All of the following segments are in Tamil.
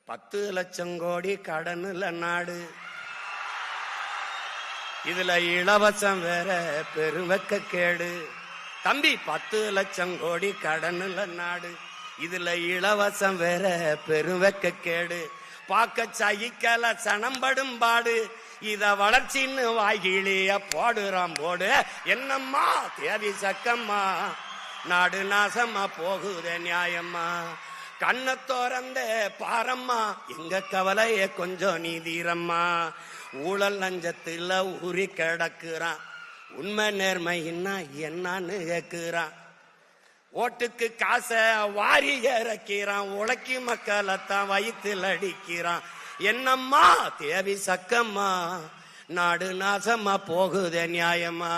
10 லட்சம் கோடி கடனுல நாடு, இதுல இலவசம் வேற பெருவெக்க கேடு. தம்பி 10 லட்சம் கோடி கடனுல நாடு, இதுல இலவசம் வேற பெருவெக்க கேடு. பாக்க சகிக்கல சனம்படும் பாடு, இத வளர்ச்சின்னு வாய்கிளிய போடுறான் போடு. என்னம்மா தேவி சக்கம்மா, நாடு நாசமா போகுத நியாயம்மா. கண்ண தோறந்த பாரம்மா, எங்க கவலைய கொஞ்சம் நீதீரம்மா. ஊழல் லஞ்சத்துல ஊறி கிடக்குறான், உண்மை நேர்மைன்னா என்னன்னு கேக்குறான். ஓட்டுக்கு காசை வாரி இறக்கிறான், உழைக்கி மக்களைத்தான் வயிற்றில் அடிக்கிறான். என்னம்மா தேவி சக்கம்மா, நாடு நாசமா போகுத நியாயமா.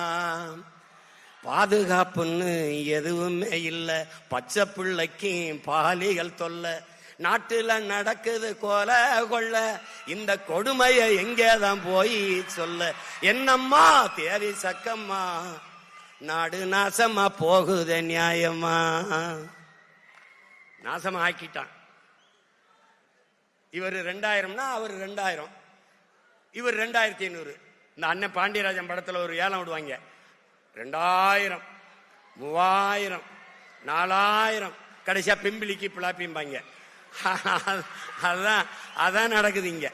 பாதுகாப்புன்னு எதுவுமே இல்ல, பச்சை பிள்ளைக்கும் பாலிகள் தொல்ல. நாட்டுல நடக்குது கொல கொள்ள, இந்த கொடுமைய எங்கேதான் போய் சொல்ல. என்னம்மா தேவி சக்கம்மா, நாடு நாசமா போகுத நியாயமா. நாசமா ஆக்கிட்டான். இவர் 2000னா அவர் 2000, இவர் 2500. இந்த அண்ணன் பாண்டியராஜன் படத்துல ஒரு ஏலம் விடுவாங்க, 2000, 3000, 4000, கடைசியா பிம்பிளிக்கு பிளாப்பிம்பாங்க. அதான் நடக்குது இங்க.